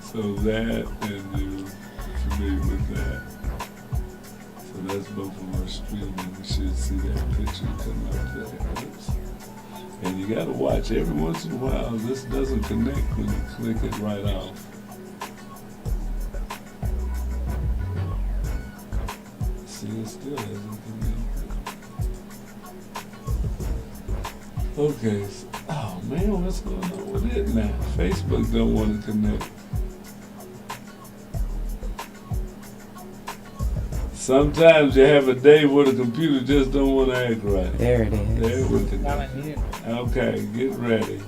So that, and you're familiar with that. So that's both of our streaming. You should see that picture come up there. Oops. And you gotta watch every once in a while. This doesn't connect when you click it right off. See, it still hasn't connected. Okay. So, oh man, what's going on with it now? Facebook don't want to connect. Sometimes you have a day where the computer just don't want to act right. There it There is. we connect. Okay, get ready.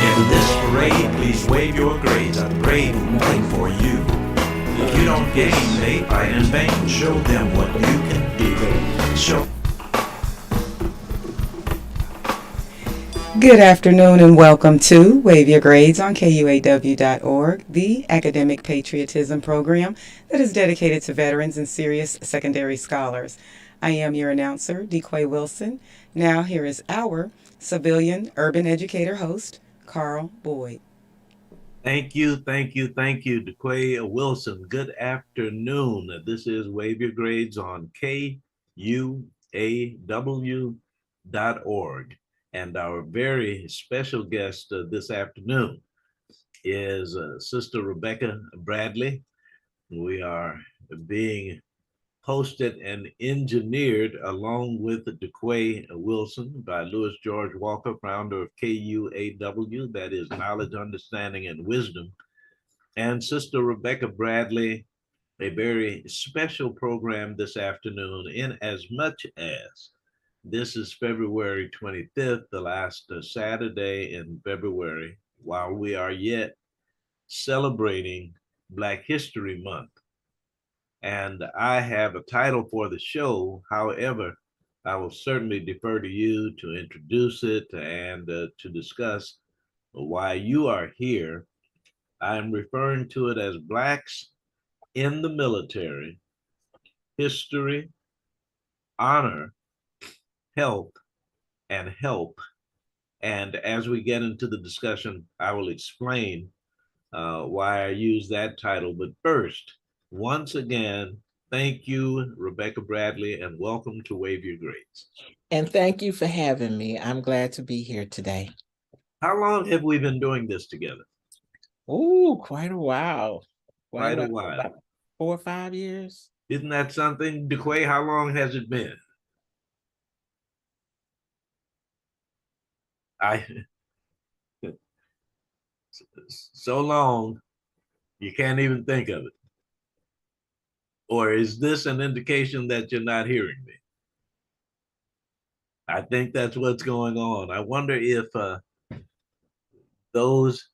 In this parade, please wave your grades. A parade will wait for you. If you don't gain, they fight in vain. Show them what you can do. Show. Good afternoon and welcome to Wave Your Grades on KUAW.org, the academic patriotism program that is dedicated to veterans and serious secondary scholars. I am your announcer, DeQuay Wilson. Now here is our civilian urban educator host, Carl Boyd. Thank you, DeQuay Wilson. Good afternoon. This is Wave Your Grades on KUAW.org. And our very special guest this afternoon is Sister Rebecca Bradley. We are being hosted and engineered along with DeQuay Wilson by Louis George Walker, founder of KUAW, that is Knowledge, Understanding, and Wisdom, and Sister Rebecca Bradley, a very special program this afternoon, in as much as this is February 25th, the last Saturday in February, while we are yet celebrating Black History Month. And I have a title for the show. However, I will certainly defer to you to introduce it and to discuss why you are here. I'm referring to it as Blacks in the Military, History, Honor, Health, and Help. And as we get into the discussion, I will explain why I use that title. But first, once again, thank you, Rebecca Bradley, and welcome to Wave Your Grades. And thank you for having me. I'm glad to be here today. How long have we been doing this together? Oh, quite a while. Quite a while. About 4 or 5 years. Isn't that something? DeQuay, how long has it been? I so long you can't even think of it. Or is this an indication that you're not hearing me? I think that's what's going on. I wonder if those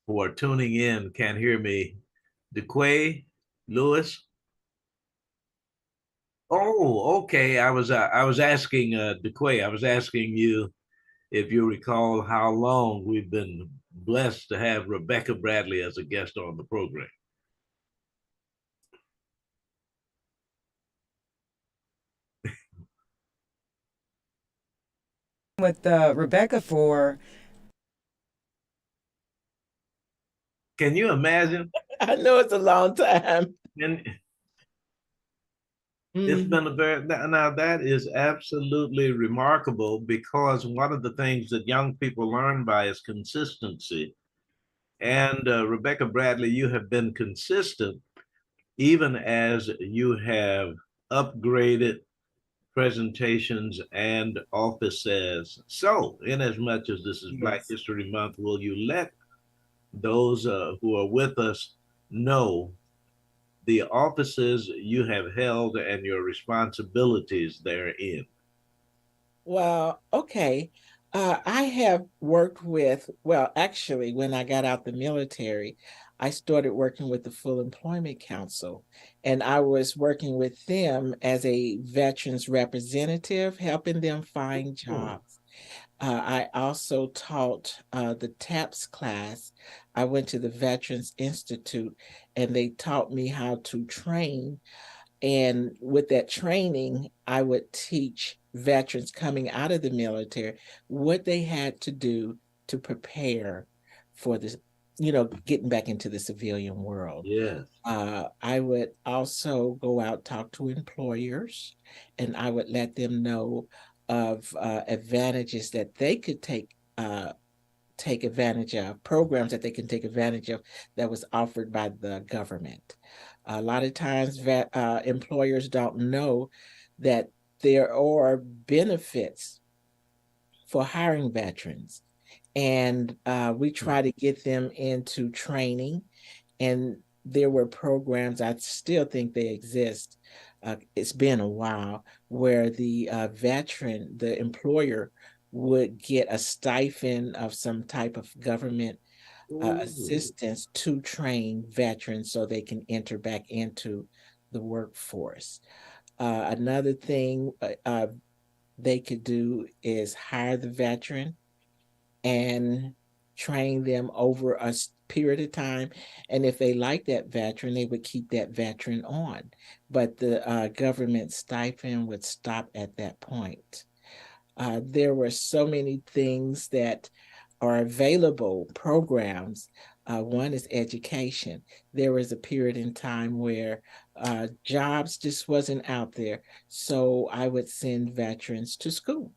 who are tuning in can hear me. DeQuay, Lewis. Oh, okay. I was asking DeQuay. I was asking you if you recall how long we've been blessed to have Rebecca Bradley as a guest on the program. With Rebecca for Can you imagine? I know it's a long time. And it's been a very, now that is absolutely remarkable, because one of the things that young people learn by is consistency. And Rebecca Bradley, you have been consistent even as you have upgraded presentations and offices. So, in as much as this is Black yes. History Month, will you let those who are with us know the offices you have held and your responsibilities therein? Well, okay. I have worked with, well, actually, when I got out the military, I started working with the Full Employment Council, and I was working with them as a veterans representative, helping them find Oh, jobs. I also taught the TAPS class. I went to the Veterans Institute, and they taught me how to train. And with that training, I would teach veterans coming out of the military what they had to do to prepare for this, getting back into the civilian world. yes. I would also go out, talk to employers, and I would let them know of advantages that they could take advantage of, programs that they can take advantage of that was offered by the government. A lot of times employers don't know that there are benefits for hiring veterans. And we try to get them into training. And there were programs, I still think they exist. It's been a while, where the veteran, the employer, would get a stipend of some type of government Ooh, assistance to train veterans so they can enter back into the workforce. Another thing they could do is hire the veteran and train them over a period of time. And if they like that veteran, they would keep that veteran on. But the government stipend would stop at that point. There were so many things that are available, programs. One is education. There was a period in time where jobs just wasn't out there. So I would send veterans to school.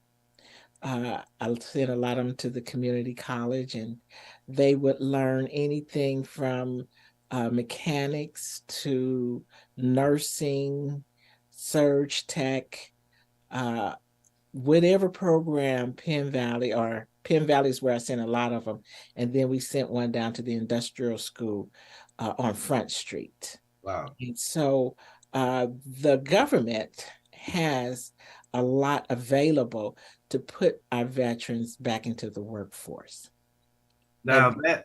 I sent a lot of them to the community college, and they would learn anything from mechanics to nursing, surge tech, uh, whatever program Penn Valley is where I sent a lot of them. And then we sent one down to the industrial school on Front Street. wow. And so the government has a lot available to put our veterans back into the workforce. Now And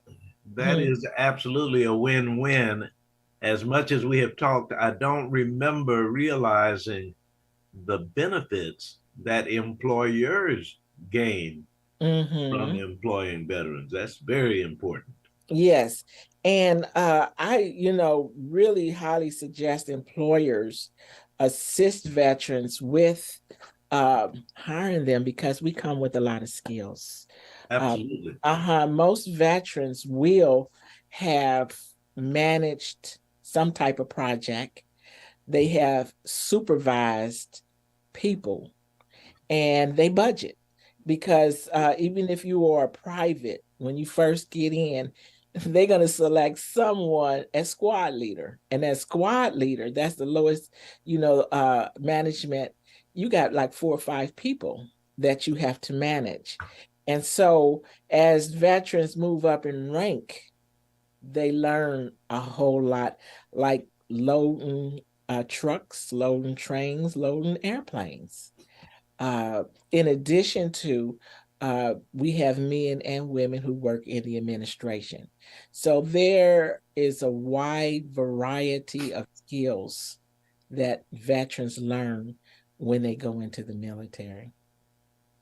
that mhm, is absolutely a win-win. As much as we have talked, I don't remember realizing the benefits that employers gain from mhm. employing veterans. That's very important. Yes. And I, really highly suggest employers assist veterans with hiring them because we come with a lot of skills. Uh, Absolutely. most veterans will have managed some type of project. They have supervised people, and they budget because even if you are a private, when you first get in, they're going to select someone as squad leader, and as squad leader, that's the lowest, management. You got like 4 or 5 people that you have to manage. And so as veterans move up in rank, they learn a whole lot, like loading trucks, loading trains, loading airplanes. uh, in addition to, we have men and women who work in the administration. So there is a wide variety of skills that veterans learn when they go into the military.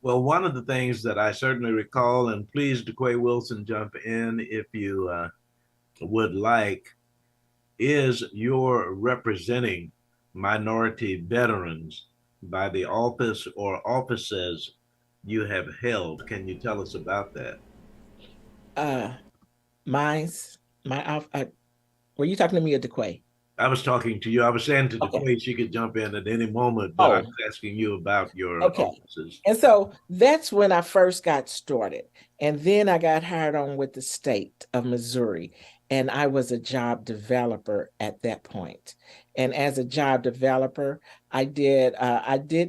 Well, one of the things that I certainly recall, and please, DeQuay Wilson, jump in if you would like, is your representing minority veterans by the office or offices you have held. Can you tell us about that? Uh, mine's my were you talking to me or DeQuay? I was talking to you. I was saying to Okay. DeQuay she could jump in at any moment, but I Oh, was asking you about your okay. offices. And so that's when I first got started. And then I got hired on with the state of Missouri. And I was a job developer at that point. And as a job developer, I did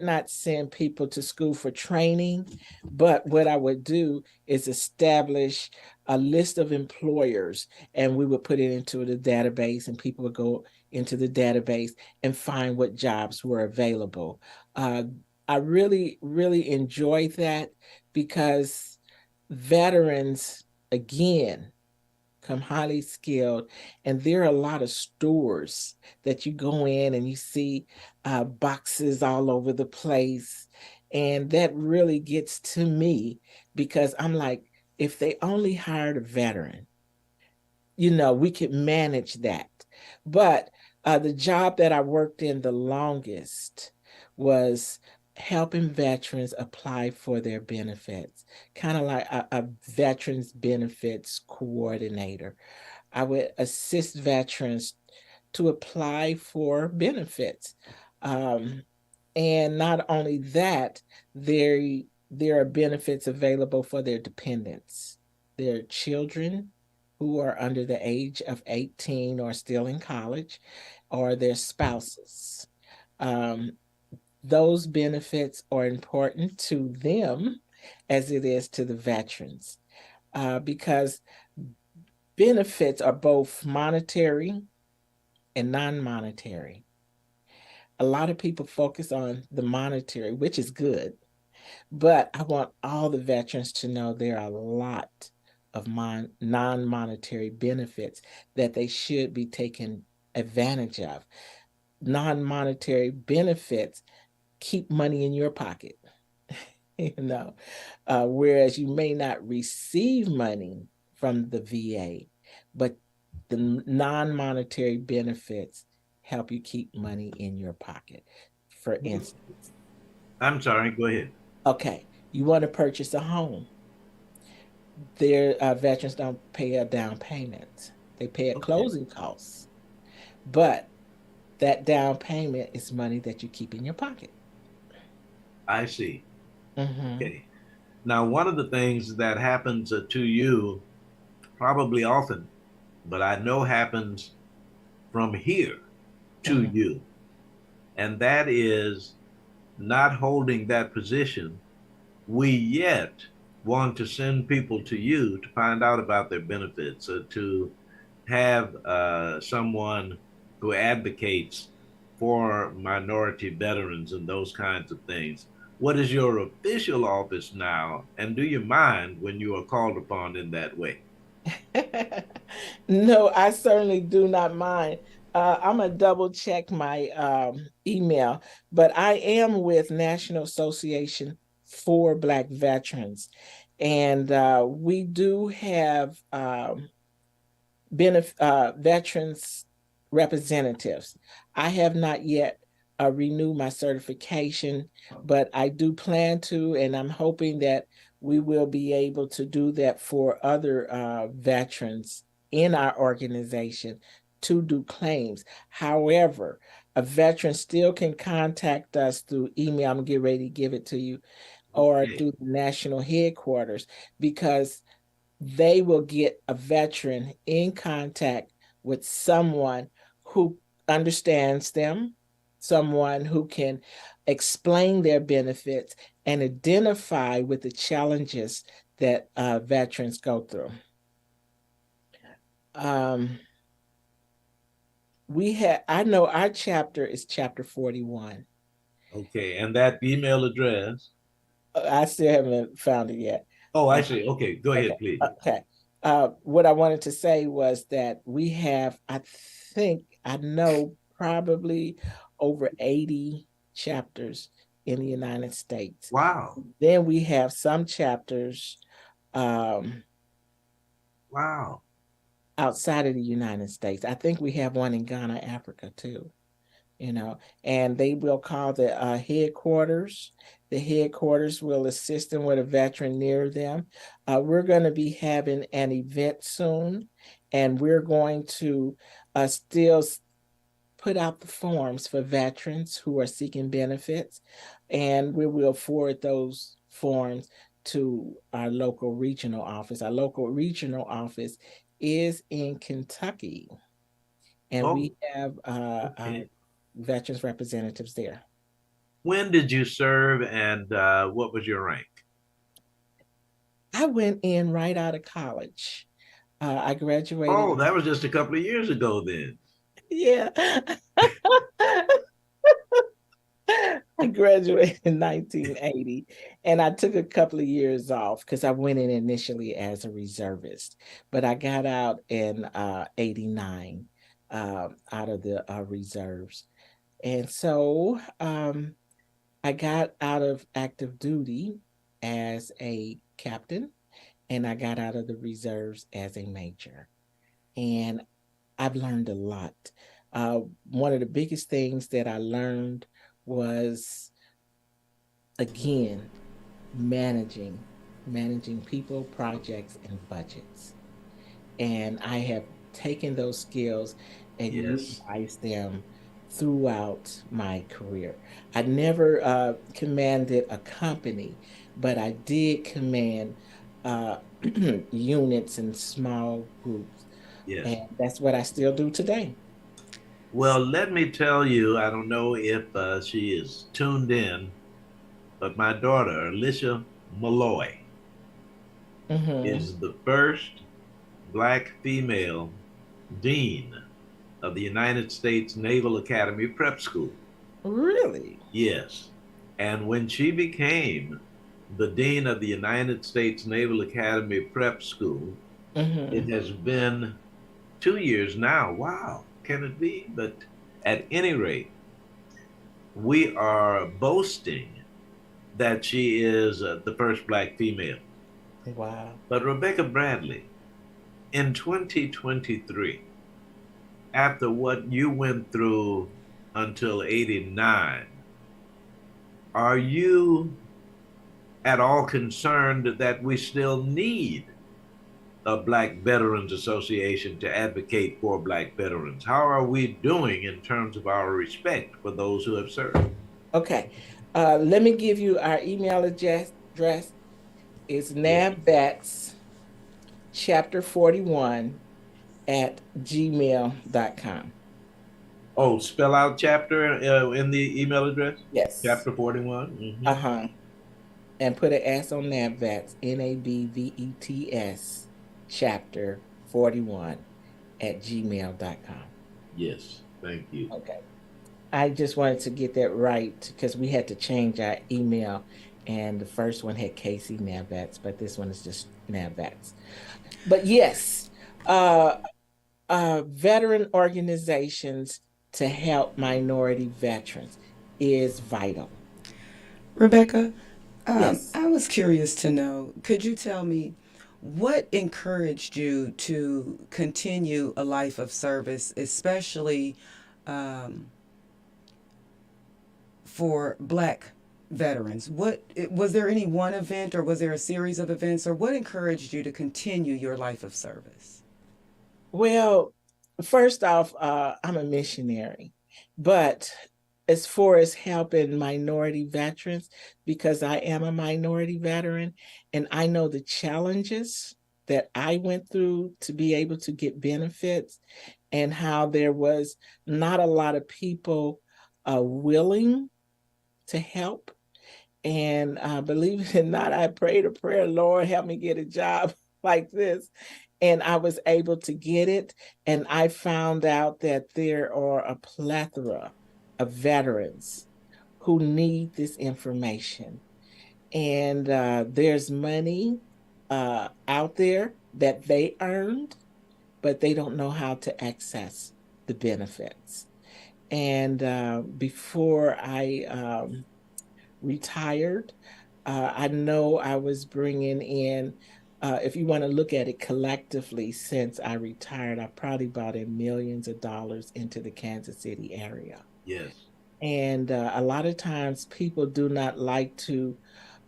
not send people to school for training, but what I would do is establish a list of employers, and we would put it into the database, and people would go into the database and find what jobs were available. Uh, I really, really enjoyed that because veterans, again, come highly skilled. And there are a lot of stores that you go in and you see boxes all over the place. And that really gets to me because I'm like, if they only hired a veteran, we could manage that. But the job that I worked in the longest was helping veterans apply for their benefits, kind of like a veterans benefits coordinator. I would assist veterans to apply for benefits. Um, and not only that, there, there are benefits available for their dependents, their children who are under the age of 18 or still in college, or their spouses. Um, those benefits are important to them as it is to the veterans, because benefits are both monetary and non-monetary. A lot of people focus on the monetary, which is good, but I want all the veterans to know there are a lot of non-monetary benefits that they should be taken advantage of. Non-monetary benefits keep money in your pocket, whereas you may not receive money from the VA, but the non-monetary benefits help you keep money in your pocket. For instance, I'm sorry, go ahead. okay, you want to purchase a home. Their veterans don't pay a down payment. They pay a Okay, closing costs, but that down payment is money that you keep in your pocket. I see. Mm-hmm. Okay. Now, one of the things that happens to you probably often, but I know happens from here to Mm-hmm. you, and that is not holding that position. We yet want to send people to you to find out about their benefits, to have someone who advocates for minority veterans and those kinds of things. What is your official office now? And do you mind when you are called upon in that way? No, I certainly do not mind. I'm gonna double check my email, but I am with National Association for Black Veterans, and we do have veterans representatives. I have not yet renewed my certification, but I do plan to, and I'm hoping that we will be able to do that for other veterans in our organization to do claims. However, a veteran still can contact us through email. I'm getting ready to give it to you, or Okay. through the national headquarters, because they will get a veteran in contact with someone who understands them, someone who can explain their benefits and identify with the challenges that veterans go through. Um, I know our chapter is chapter 41. Okay. And that email address. I still haven't found it yet. Oh, I Uh, see. Okay. Go Okay. ahead, please. Okay. What I wanted to say was that we have, I know probably over 80 chapters in the United States. Wow. Then we have some chapters um, Wow. outside of the United States. I think we have one in Ghana, Africa too. And they will call the headquarters. The headquarters will assist them with a veteran near them. We're going to be having an event soon, and we're going to still put out the forms for veterans who are seeking benefits, and we will forward those forms to our local regional office. Our local regional office is in Kentucky, and Oh, we have okay. veterans representatives there. When did you serve and what was your rank? I went in right out of college. I Oh, graduated. that was just a couple of years ago then. Yeah. I graduated in 1980, and I took a couple of years off because I went in initially as a reservist, but I got out in 89 out of the reserves. And so I got out of active duty as a captain, and I got out of the reserves as a major. And I've learned a lot. One of the biggest things that I learned was, again, managing people, projects, and budgets. And I have taken those skills and Yes. utilized them throughout my career. I never commanded a company, but I did command uh, units and small groups. Yes. And that's what I still do today. Well, let me tell you, I don't know if she is tuned in, but my daughter, Alicia Malloy, Hmm. is the first Black female dean of the United States Naval Academy Prep School. Really? Yes. And when she became the dean of the United States Naval Academy Prep School, it Hmm. has been 2 years now. Wow, can it be? But at any rate, we are boasting that she is the first Black female. Wow. But Rebecca Bradley, in 2023, after what you went through until 89, are you at all concerned that we still need a Black Veterans Association to advocate for Black veterans? How are we doing in terms of our respect for those who have served? Okay. Let me give you our email address. It's Yes. nabvats chapter 41 at gmail.com. Oh, spell out chapter in the email address? Yes. Chapter 41? Mm-hmm. Uh-huh. And put an S on NABVETS, NABVETS, chapter 41 at gmail.com. Yes, thank you. Okay. I just wanted to get that right because we had to change our email, and the first one had Casey NABVETS, but this one is just NABVETS. But yes, uh, veteran organizations to help minority veterans is vital. Rebecca, Yes. I was curious to know, could you tell me what encouraged you to continue a life of service, especially um, for Black veterans? What was there any one event, or was there a series of events, or what encouraged you to continue your life of service? Well, first off, I'm a missionary, but as far as helping minority veterans, because I am a minority veteran and I know the challenges that I went through to be able to get benefits, and how there was not a lot of people willing to help. And believe it or not, I prayed a prayer, Lord, help me get a job like this. And I was able to get it. And I found out that there are a plethora of veterans who need this information. And there's money out there that they earned, but they don't know how to access the benefits. And before I retired, I know I was bringing in, if you want to look at it collectively, since I retired, I probably brought in millions of dollars into the Kansas City area. Yes. And a lot of times people do not like to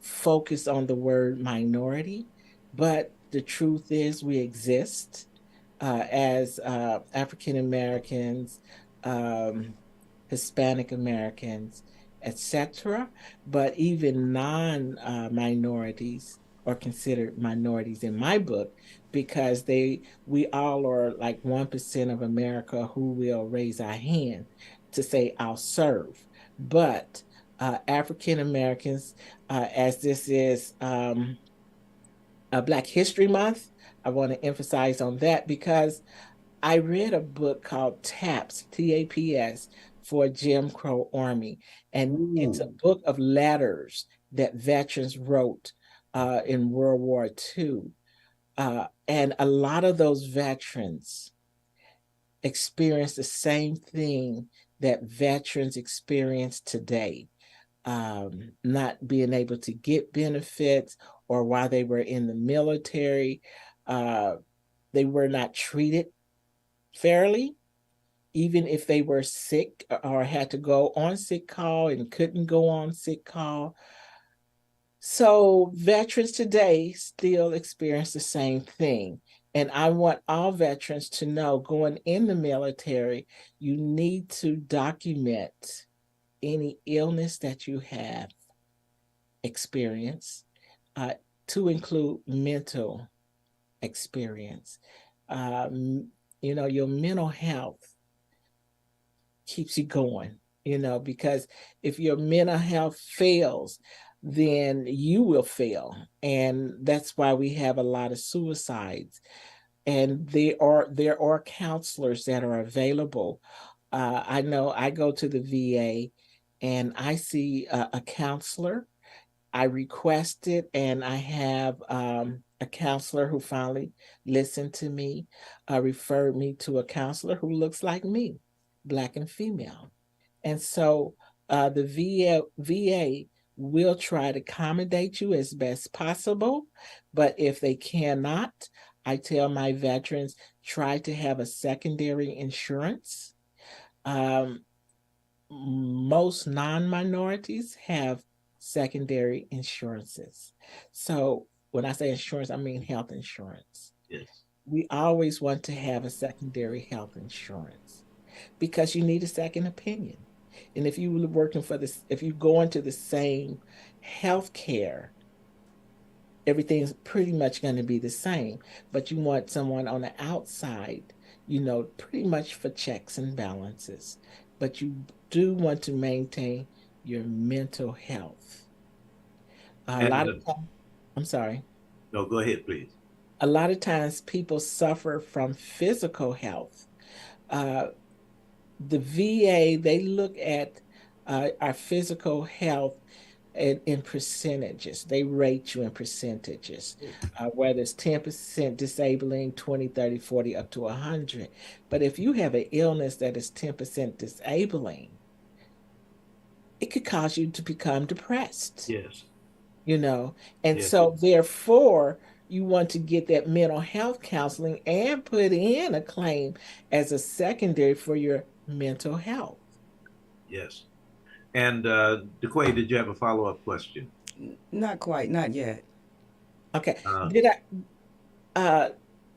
focus on the word minority, but the truth is we exist as African Americans, um, Hispanic Americans, etc. But even non-minorities are considered minorities in my book, because we all are like 1% of America who will raise our hand to say I'll serve. But African Americans, as this is Black History Month, I want to emphasize on that because I read a book called TAPS, TAPS, for Jim Crow Army. And it's a Ooh. book of letters that veterans wrote in World War II. And a lot of those veterans experienced the same thing that veterans experience today, not being able to get benefits, or while they were in the military, uh, they were not treated fairly, even if they were sick or had to go on sick call and couldn't go on sick call. So veterans today still experience the same thing. And I want all veterans to know, going in the military, you need to document any illness that you have experienced, uh, to include mental experience. Um, your mental health keeps you going, because if your mental health fails, then you will fail. And that's why we have a lot of suicides. And there are counselors that are available. I know I go to the VA and I see a counselor. I requested, and I have a counselor who finally listened to me, referred me to a counselor who looks like me, Black and female. And so the VA will try to accommodate you as best possible. But if they cannot, I tell my veterans, try to have a secondary insurance. Um, Most non-minorities have secondary insurances. So when I say insurance, I mean health insurance. Yes. We always want to have a secondary health insurance because you need a second opinion. And if you were working for this, if you go into the same health care, everything's pretty much going to be the same. But you want someone on the outside, pretty much for checks and balances. But you do want to maintain your mental health. A And lot of times, I'm sorry, no, go ahead, please. a lot of times people suffer from physical health. Uh, the VA, they look at our physical health in percentages. They rate you in percentages, whether it's 10% disabling, 20, 30, 40, up to 100. But if you have an illness that is 10% disabling, it could cause you to become depressed, Yes. you know? And Yes. so, therefore, you want to get that mental health counseling and put in a claim as a secondary for your mental health. Yes. And DeQuay, did you have a follow-up question? Not quite, not yet. Okay. Uh, Uh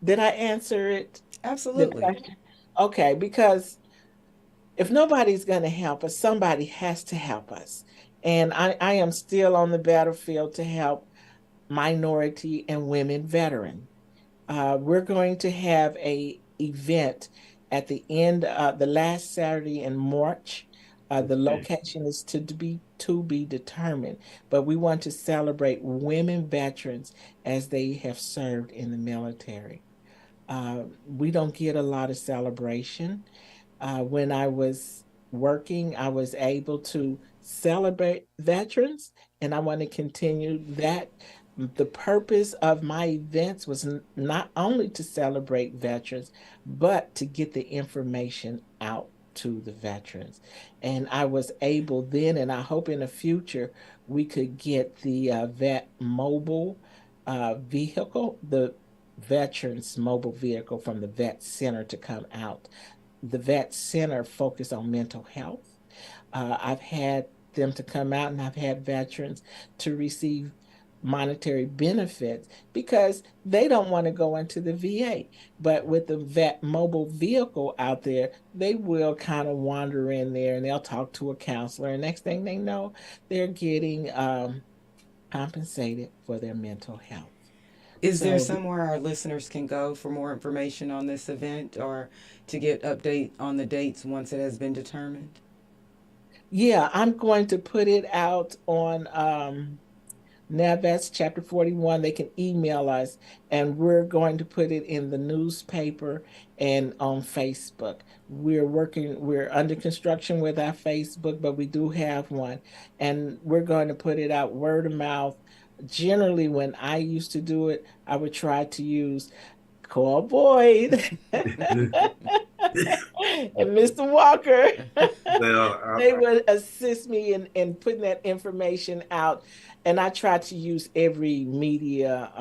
did I answer it? The Absolutely. question? Okay, because if nobody's going to help us, somebody has to help us. And I am still on the battlefield to help minority and women veteran. We're going to have a event at the last Saturday in March. The okay. location is to be determined, but we want to celebrate women veterans as they have served in the military. We don't get a lot of celebration. When I was working, I was able to celebrate veterans, and I want to continue that. The purpose of my events was not only to celebrate veterans, but to get the information out to the veterans. And I was able then, and I hope in the future, we could get the vet mobile vehicle, the veterans mobile vehicle from the vet center to come out. The vet center focus on mental health. I've had them to come out, and I've had veterans to receive monetary benefits because they don't want to go into the VA. But with the vet mobile vehicle out there, they will kind of wander in there and they'll talk to a counselor. And next thing they know, they're getting compensated for their mental health. Is there So somewhere our listeners can go for more information on this event or to get update on the dates once it has been determined? yeah, I'm going to put it out Now that's chapter 41. They can email us, and we're going to put it in the newspaper and on Facebook. We're under construction with our Facebook, but we do have one, and we're going to put it out word of mouth. Generally, when I used to do it, I would try to use KUAW Boyd and Mr. Walker. Well, They would assist me in putting that information out. And I try to use every media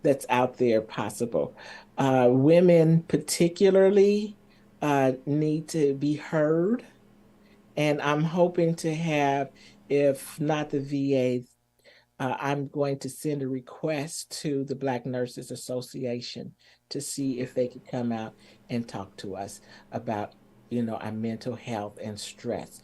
that's out there possible. Women, particularly, need to be heard. And I'm hoping to have, if not the VA, I'm going to send a request to the Black Nurses Association to see if they could come out and talk to us about, our mental health and stress.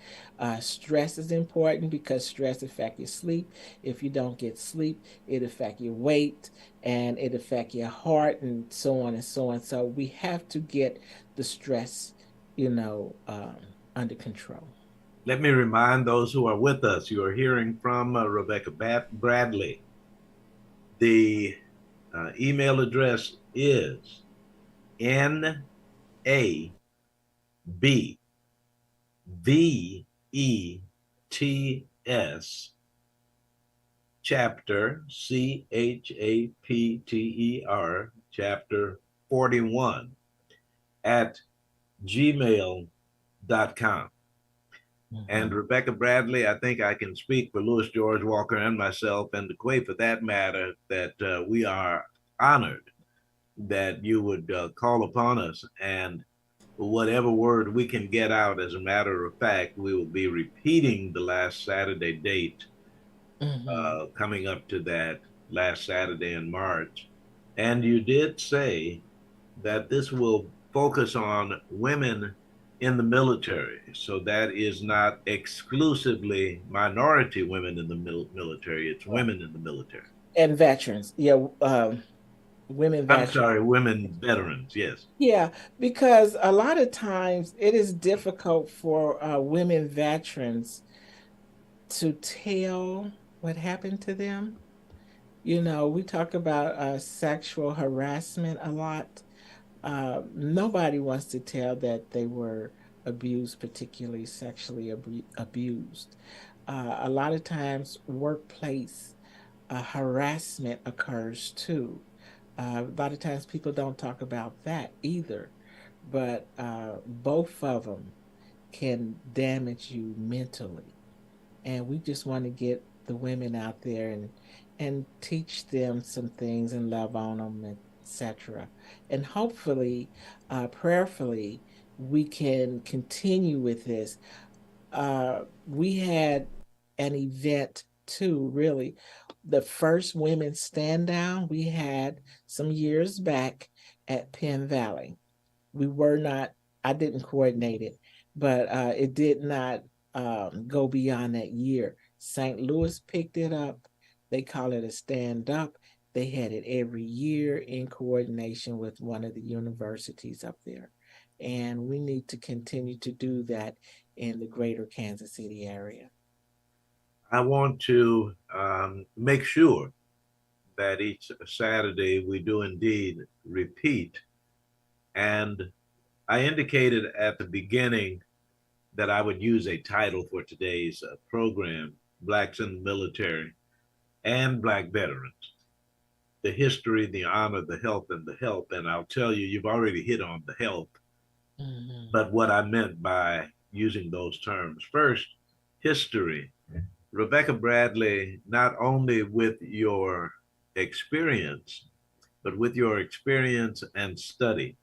Stress is important because stress affects your sleep. If you don't get sleep, it affects your weight and it affects your heart and so on and so on. So we have to get the stress, under control. let me remind those who are with us, you are hearing from Rebecca Bradley. The email address is NABVETS chapter CHAPTER chapter 41 at gmail.com. And Rebecca Bradley, I think I can speak for Louis George Walker and myself, and the KUAW for that matter, that we are honored that you would call upon us. And whatever word we can get out, as a matter of fact, we will be repeating the last Saturday date coming up to that last Saturday in March. And you did say that this will focus on women in the military. So that is not exclusively minority women in the military, it's women in the military. And veterans. Yeah, women I'm veterans. sorry, women veterans, yes. Yeah, because a lot of times it is difficult for women veterans to tell what happened to them. We talk about sexual harassment a lot. Nobody wants to tell that they were abused, particularly sexually abused. A lot of times, workplace harassment occurs too. A lot of times, people don't talk about that either, but both of them can damage you mentally. And we just want to get the women out there and teach them some things and love on them, etc. And hopefully, prayerfully, we can continue with this. We had an event too, really. The first women stand down we had some years back at Penn Valley. We were not, I didn't coordinate it, but it did not go beyond that year. St. Louis picked it up. They call it a stand up. They had it every year in coordination with one of the universities up there. And we need to continue to do that in the greater Kansas City area. I want to make sure that each Saturday we do indeed repeat. And I indicated at the beginning that I would use a title for today's program, Blacks in the Military and Black Veterans, the history, the honor, the health, and the help. And I'll tell you, you've already hit on the help, but what I meant by using those terms. First, history. Rebecca Bradley, not only with your experience, but with your experience and study,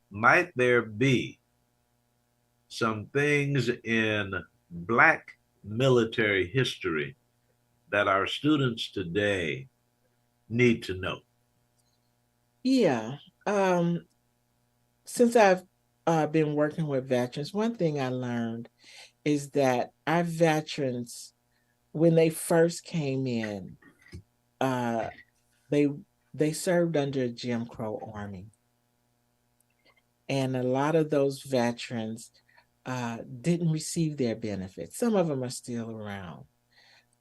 might there be some things in Black military history that our students today need to know? Yeah. Since I've been working with veterans, one thing I learned is that our veterans, when they first came in, uh, they they served under a Jim Crow army, and a lot of those veterans didn't receive their benefits. Some of them are still around,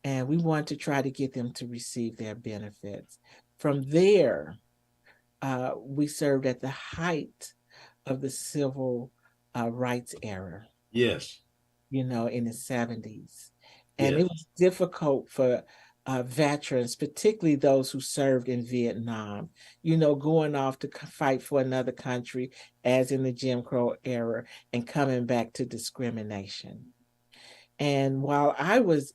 and we want to try to get them to receive their benefits. From there, we served at the height of the civil rights era, Yes. in the 70s. And it Yes. was difficult for veterans, particularly those who served in Vietnam, going off to fight for another country, as in the Jim Crow era, and coming back to discrimination. And while I was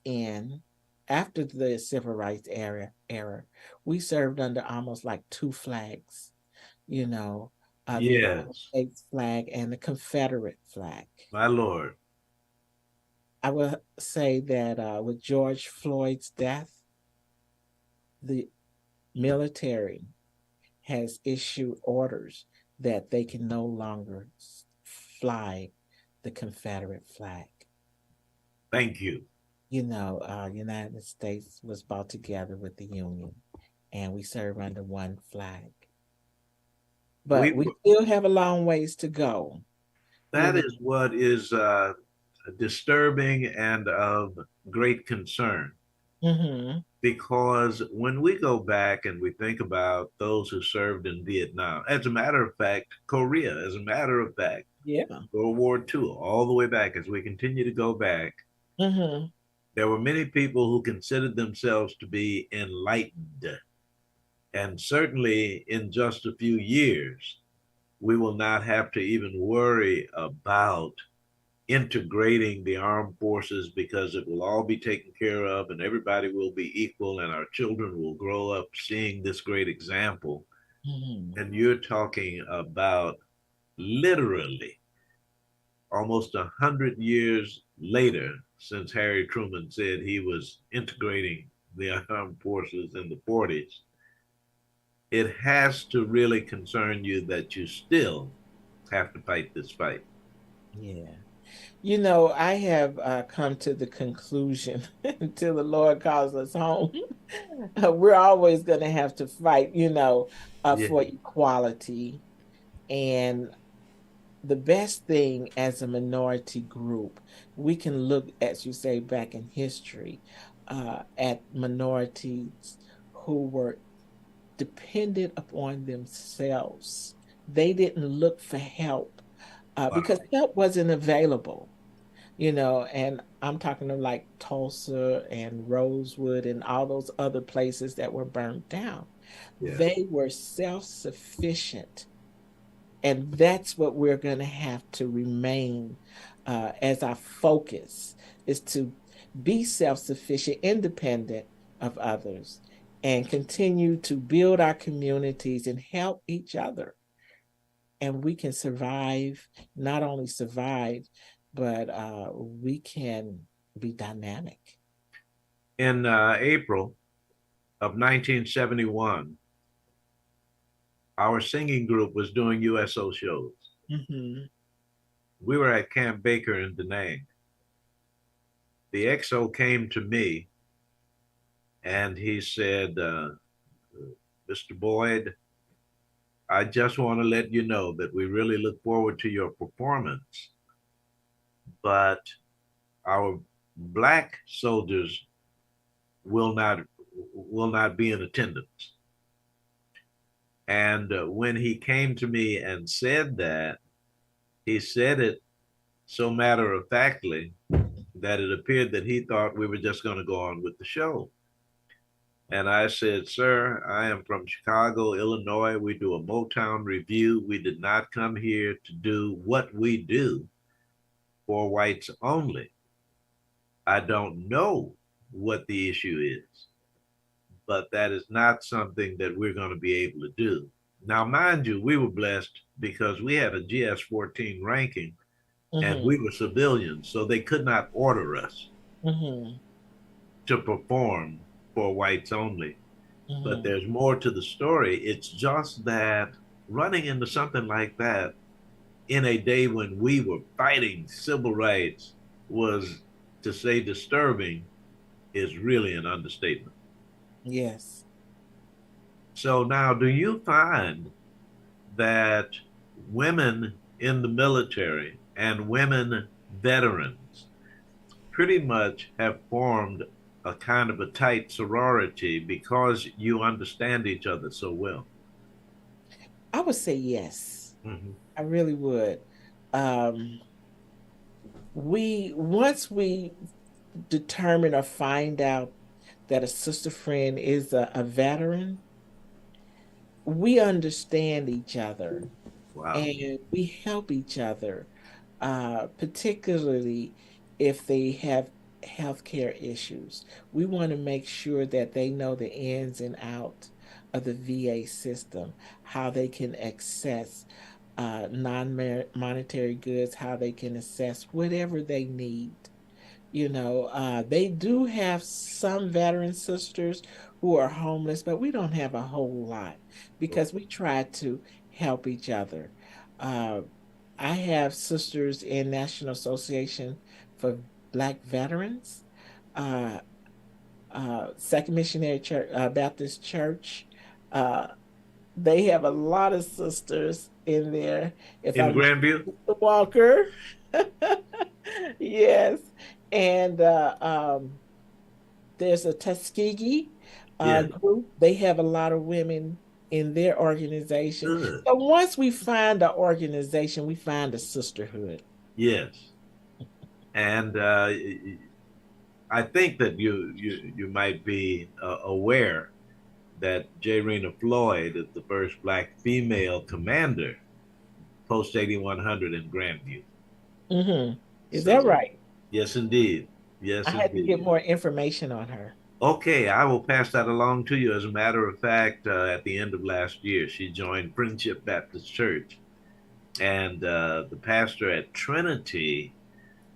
after the civil rights era, we served under almost like two flags, you know, the United Yes. States flag and the Confederate flag. My Lord. I will say that with George Floyd's death, the military has issued orders that they can no longer fly the Confederate flag. Thank you. United States was brought together with the Union, and we serve under one flag. But We we still have a long ways to go. You That know. is what is disturbing and of great concern. Mm-hmm. Because when we go back and we think about those who served in Vietnam, as a matter of fact, Korea, as a matter of fact, Yeah. World War II, all the way back, as we continue to go back, Mm-hmm. there were many people who considered themselves to be enlightened. And certainly in just a few years, we will not have to even worry about integrating the armed forces because it will all be taken care of and everybody will be equal and our children will grow up seeing this great example. Mm-hmm. And you're talking about literally almost 100 years later since Harry Truman said he was integrating the armed forces in the 40s. It has to really concern you that you still have to fight this fight. Yeah. I have come to the conclusion until the Lord calls us home, we're always going to have to fight, Yeah. for equality. And the best thing as a minority group, we can look, as you say, back in history, at minorities who were dependent upon themselves. They didn't look for help because Wow. help wasn't available. And I'm talking of like Tulsa and Rosewood and all those other places that were burned down. Yeah. They were self-sufficient. And that's what we're going to have to remain as our focus is to be self-sufficient, independent of others, and continue to build our communities and help each other. And we can survive, not only survive, but we can be dynamic. In April of 1971, our singing group was doing USO shows. Mm-hmm. We were at Camp Baker in Da Nang. The XO came to me and he said, Mr. Boyd, I just want to let you know that we really look forward to your performance, but our black soldiers will not be in attendance. And when he came to me and said that, he said it so matter of factly that it appeared that he thought we were just going to go on with the show. And I said, sir, I am from Chicago, Illinois. We do a Motown review. We did not come here to do what we do for whites only. I don't know what the issue is, but that is not something that we're going to be able to do. Now, mind you, we were blessed because we had a GS-14 ranking and Mm-hmm. we were civilians, so they could not order us Mm-hmm. to perform for whites only. But Mm-hmm. there's more to the story. It's just that running into something like that in a day when we were fighting civil rights was, to say disturbing, is really an understatement. Yes. So now, do you find that women in the military and women veterans pretty much have formed a kind of a tight sorority because you understand each other so well? I would say yes. Mm-hmm. I really would. Um, we once we determine or find out that a sister friend is a veteran, we understand each other Wow. and we help each other, particularly if they have healthcare issues. We want to make sure that they know the ins and outs of the VA system, how they can access non-monetary goods, how they can assess whatever they need. They do have some veteran sisters who are homeless, but we don't have a whole lot because we try to help each other. Uh, I have sisters in National Association for Black Veterans, uh, Second Missionary Church, Baptist Church. Uh, they have a lot of sisters in there. If In I'm not Grandview? Mr. Walker, yes, and there's a Tuskegee Yeah. group. They have a lot of women in their organization. Good. So once we find an organization, we find a sisterhood. Yes. And I think that you might be aware that J. Rena Floyd is the first Black female commander post 8100 in Grandview. Is that So, right? yes, indeed. I Yes, had to get indeed. more information on her. Okay, I will pass that along to you. As a matter of fact, at the end of last year, she joined Friendship Baptist Church, and the pastor at Trinity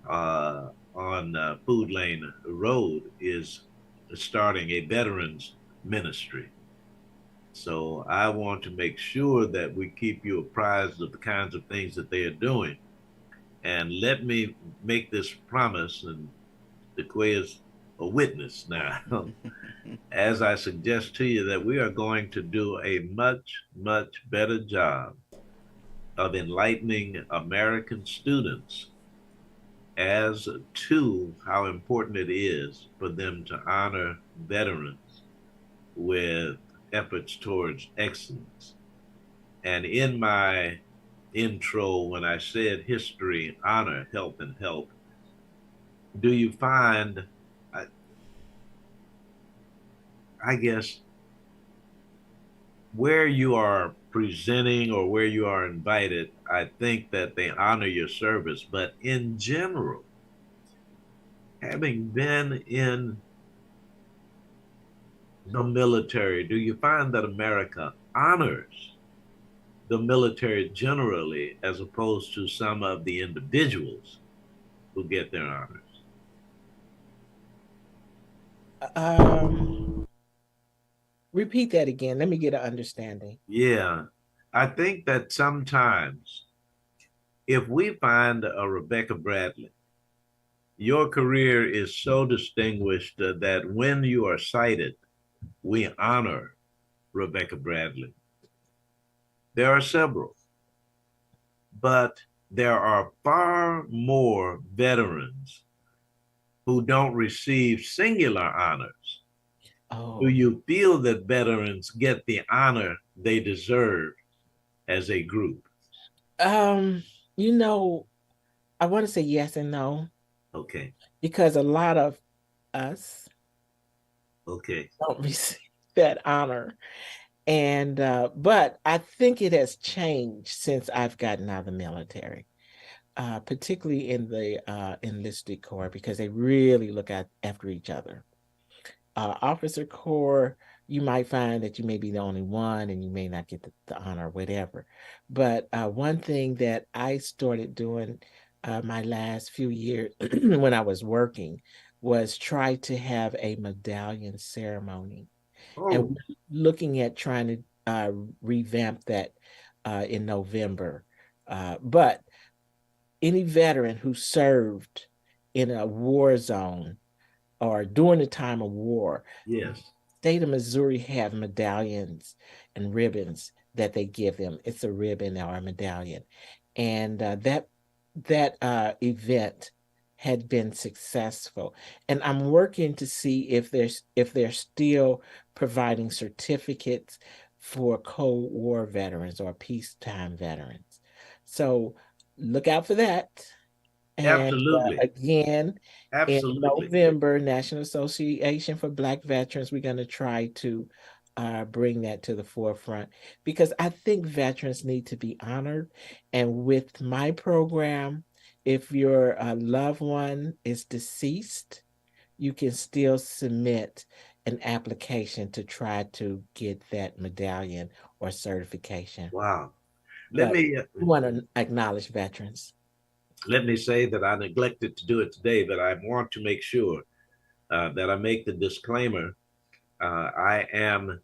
on Food Lane Road is starting a veterans ministry. So I want to make sure that we keep you apprised of the kinds of things that they are doing. And let me make this promise, and the KUAW is a witness now, as I suggest to you that we are going to do a much, much better job of enlightening American students as to how important it is for them to honor veterans with efforts towards excellence. And in my intro, when I said history, honor, health, and help, do you find, I, I guess, where you are presenting or where you are invited, I think that they honor your service. But in general, having been in the military, do you find that America honors the military generally as opposed to some of the individuals who get their honors? Um, Repeat that again. Let me get an understanding. Yeah, I think that sometimes if we find a Rebecca Bradley, your career is so distinguished that when you are cited, we honor Rebecca Bradley. There are several, but there are far more veterans who don't receive singular honors. Do Oh, you feel that veterans get the honor they deserve as a group? um, you know, I want to say yes and no Okay, because a lot of us okay. don't receive that honor. And but I think it has changed since I've gotten out of the military, particularly in the enlisted corps, because they really look after each other. Officer corps, you might find that you may be the only one and you may not get the honor or whatever. But one thing that I started doing my last few years when I was working was try to have a medallion ceremony. And Oh, we're looking at trying to revamp that in November. But any veteran who served in a war zone or during the time of war, yes. state of Missouri have medallions and ribbons that they give them. It's a ribbon or a medallion, and that event had been successful. And I'm working to see if they're still providing certificates for Cold War veterans or peacetime veterans. So look out for that. And Absolutely. again, in Absolutely. November, National Association for Black Veterans, we're going to try to bring that to the forefront because I think veterans need to be honored. And with my program, if your loved one is deceased, you can still submit an application to try to get that medallion or certification. Wow. Let But me we want to acknowledge veterans. let me say that I neglected to do it today, but I want to make sure that I make the disclaimer. I am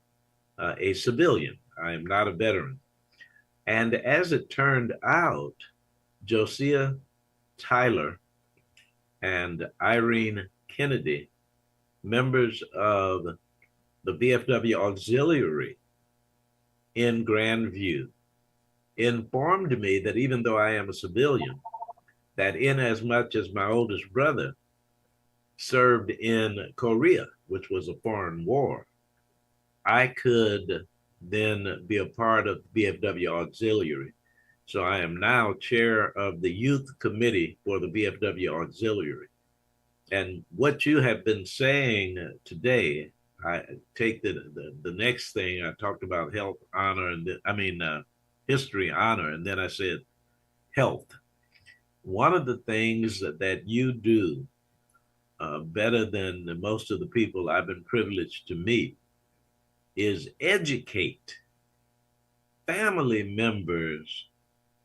a civilian. I am not a veteran. And as it turned out, Josiah Tyler and Irene Kennedy, members of the VFW Auxiliary in Grandview, informed me that even though I am a civilian, that in as much as my oldest brother served in Korea, which was a foreign war, I could then be a part of VFW Auxiliary. So I am now chair of the youth committee for the VFW Auxiliary. And what you have been saying today, I take the next thing I talked about health, honor, and history, honor, and then I said health. One of the things that you do better than most of the people I've been privileged to meet is educate family members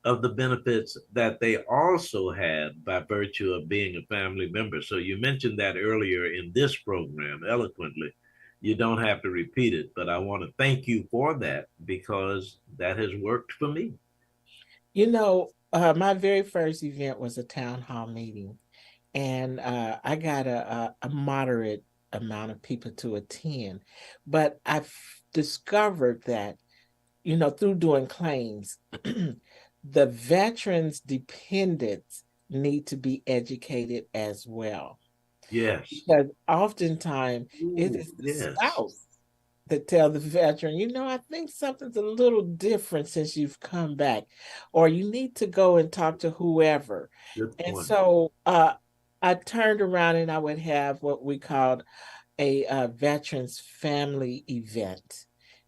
of the benefits that they also had by virtue of being a family member. So you mentioned that earlier in this program eloquently. You don't have to repeat it, but I want to thank you for that because that has worked for me. My very first event was a town hall meeting, and I got a moderate amount of people to attend. But I've discovered that, through doing claims, the veterans' dependents need to be educated as well. Yes. Because oftentimes it Ooh, is the yes. spouse that tell the veteran, I think something's a little different since you've come back, or you need to go and talk to whoever. Good And point. so I turned around and I would have what we called a veterans family event.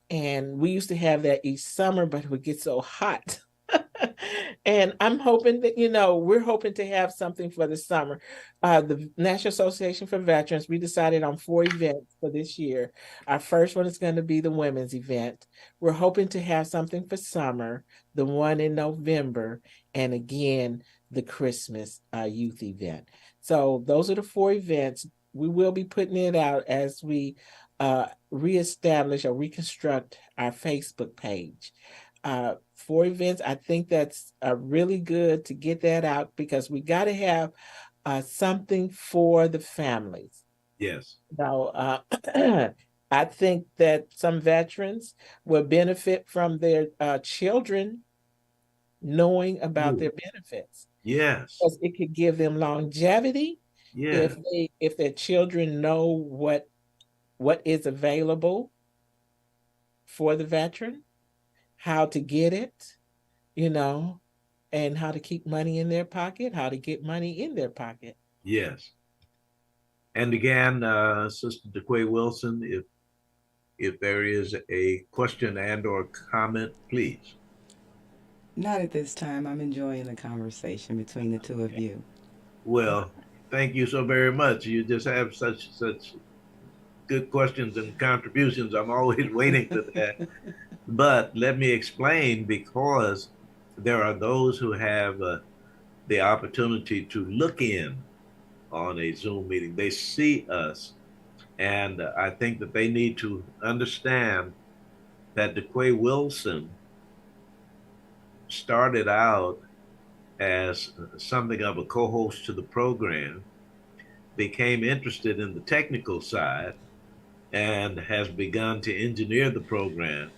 And we used to have that each summer, but it would get so hot. And I'm hoping that, we're hoping to have something for the summer. The National Association for Veterans, we decided on 4 events for this year. Our first one is going to be the women's event. We're hoping to have something for summer, the one in November, and again, the Christmas youth event. So those are the 4 events. We will be putting it out as we reestablish or reconstruct our Facebook page. 4 events, I think that's really good to get that out because we got to have something for the families. Yes. Now, I think that some veterans will benefit from their children knowing about Ooh, their benefits yes. because it could give them longevity Yeah. if their children know what is available for the veteran, how to get it, you know, and how to keep money in their pocket, how to get money in their pocket. Yes. And again, Sister DeQuay Wilson, if there is a question and or comment, please. Not at this time. I'm enjoying the conversation between the two of Okay. you. Well, thank you so very much. You just have such good questions and contributions. I'm always waiting for that. But let me explain because there are those who have the opportunity to look in on a Zoom meeting. They see us, and I think that they need to understand that DeQuay Wilson started out as something of a co-host to the program, became interested in the technical side, and has begun to engineer the program.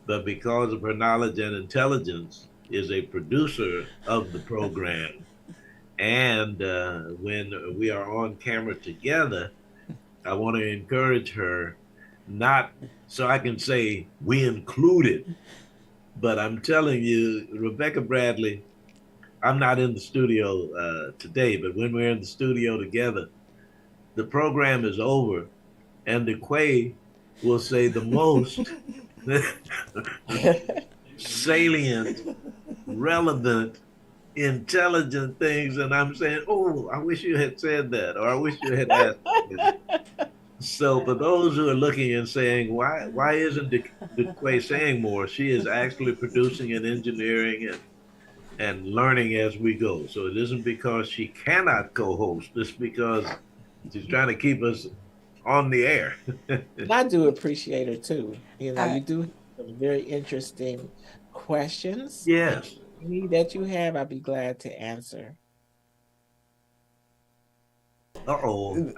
But because of her knowledge and intelligence, is a producer of the program And when we are on camera together, I want to encourage her, not so I can say we included, but I'm telling you, Rebecca Bradley, I'm not in the studio today, but when we're in the studio together, the program is over, and the Quay will say the most salient, relevant, intelligent things, and I'm saying, "Oh, I wish you had said that," or "I wish you had asked." So, for those who are looking and saying, "Why isn't DeQuay saying more?" She is actually producing and engineering and learning as we go. So it isn't because she cannot co-host; it's because she's trying to keep us on the air. I do appreciate her too. I, You do have some very interesting questions, and Yes. any that you have, I'd be glad to answer. Uh-oh.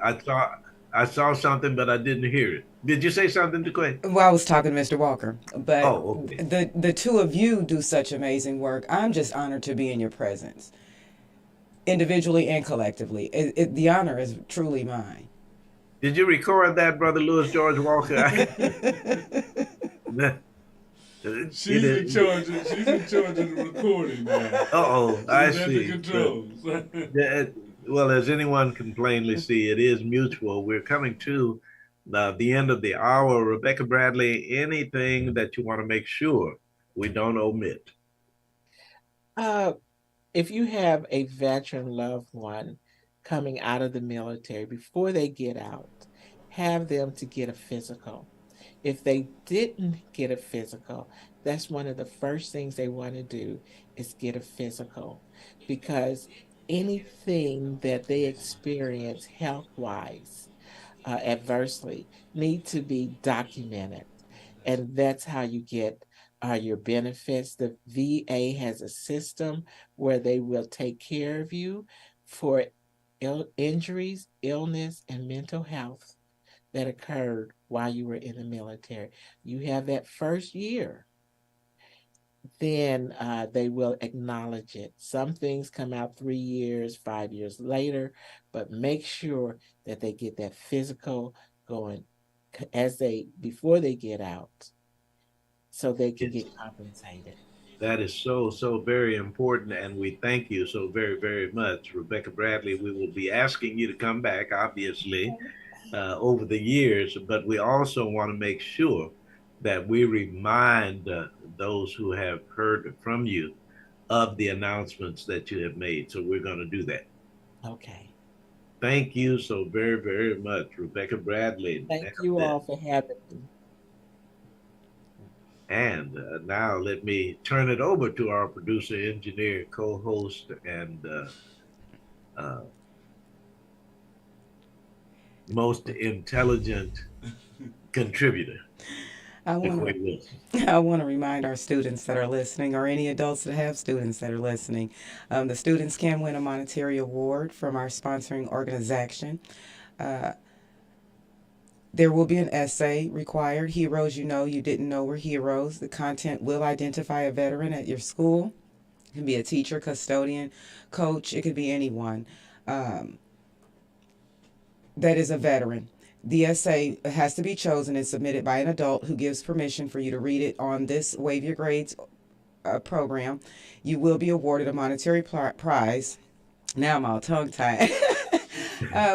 I saw something, but I didn't hear it. Did you say something, DeQuay? well, I was talking to Mr. Walker, but Oh, okay. the two of you do such amazing work. I'm just honored to be in your presence, individually and collectively. The honor is truly mine. Did you record that, Brother Lewis George Walker? It She's in is. charge. She's in charge of the recording now. Uh-oh, I She's at the see. But controls. yeah, well, as anyone can plainly see, it is mutual. We're coming to the end of the hour. Rebecca Bradley, anything that you want to make sure we don't omit? Uh, if you have a veteran loved one coming out of the military before they get out, have them to get a physical. If they didn't get a physical, that's one of the first things they want to do is get a physical, because anything that they experience health wise adversely need to be documented. And that's how you get your benefits. The VA has a system where they will take care of you for injuries, illness, and mental health that occurred while you were in the military. You have that first year, then they will acknowledge it. Some things come out 3 years, 5 years later, but make sure that they get that physical going as they before they get out, so they can It's get compensated. That is so, so very important. And we thank you so very, very much. Rebecca Bradley, we will be asking you to come back, obviously, over the years, but we also want to make sure that we remind those who have heard from you of the announcements that you have made. So we're going to do that. Okay. Thank you so very, very much, Rebecca Bradley. Thank you all for having me. And now let me turn it over to our producer, engineer, co-host, and uh, most intelligent contributor, I want DeQuay to Wilson. I want to remind our students that are listening, or any adults that have students that are listening, the students can win a monetary award from our sponsoring organization. Uh, there will be an essay required. Heroes you know you didn't know were heroes. The content will identify a veteran at your school. It can be a teacher, custodian, coach. It could be anyone um, that is a veteran. The essay has to be chosen and submitted by an adult who gives permission for you to read it on this Wave Your Grades program. You will be awarded a monetary prize. Now I'm all tongue tied.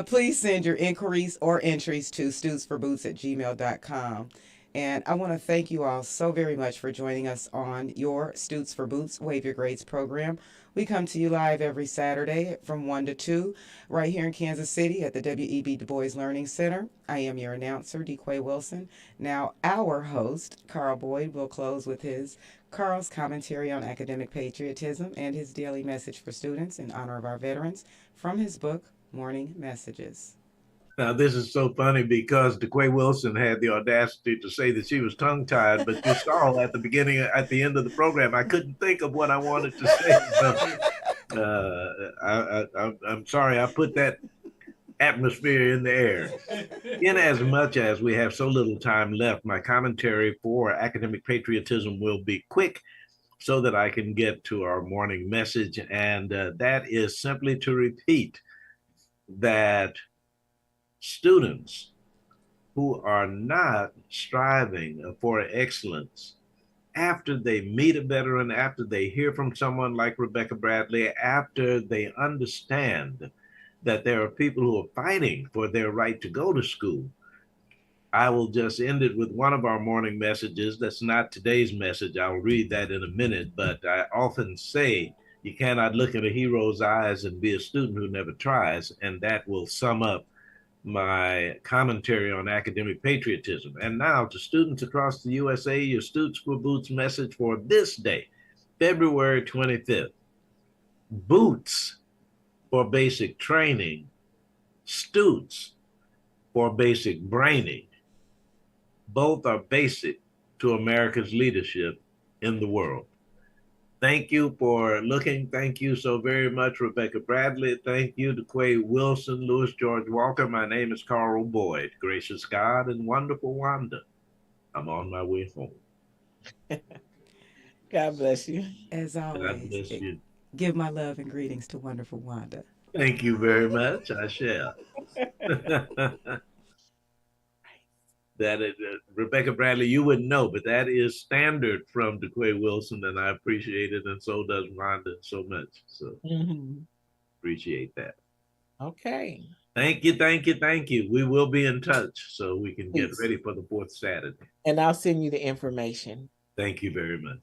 Please send your inquiries or entries to stootsforboots@gmail.com. And I want to thank you all so very much for joining us on your Stoots for Boots Wave Your Grades program. We come to you live every Saturday from 1 to 2 right here in Kansas City at the W.E.B. Du Bois Learning Center. I am your announcer, DeQuay Wilson. Now, our host, Carl Boyd, will close with his Carl's commentary on academic patriotism and his daily message for students in honor of our veterans from his book, Morning Messages. Now, this is so funny because DeQuay Wilson had the audacity to say that she was tongue tied, but you saw at the beginning, at the end of the program, I couldn't think of what I wanted to say. So I'm sorry I put that atmosphere in the air. In as much as we have so little time left, my commentary for academic patriotism will be quick. so that I can get to our morning message. And that is simply to repeat that students who are not striving for excellence, after they meet a veteran, after they hear from someone like Rebecca Bradley, after they understand that there are people who are fighting for their right to go to school, I will just end it with one of our morning messages. That's not today's message. I'll read that in a minute, but I often say you cannot look in a hero's eyes and be a student who never tries, and that will sum up my commentary on academic patriotism. And now to students across the USA, your Student School Boots message for this day, February 25th. Boots for basic training, Stutes for basic braining. Both are basic to America's leadership in the world. Thank you for looking. Thank you so very much, Rebecca Bradley. Thank you to KUAW Wilson, Louis George Walker. My name is Carl Boyd. Gracious God and wonderful Wanda. I'm on my way home. God bless you. As God always, bless you. give my love and greetings to wonderful Wanda. Thank you very much. I shall. That is, Rebecca Bradley, you wouldn't know, but that is standard from DeQuay Wilson, and I appreciate it, and so does Wanda so much. So appreciate that. Okay. Thank you, thank you, thank you. We will be in touch so we can get Please. ready for the fourth Saturday. And I'll send you the information. Thank you very much.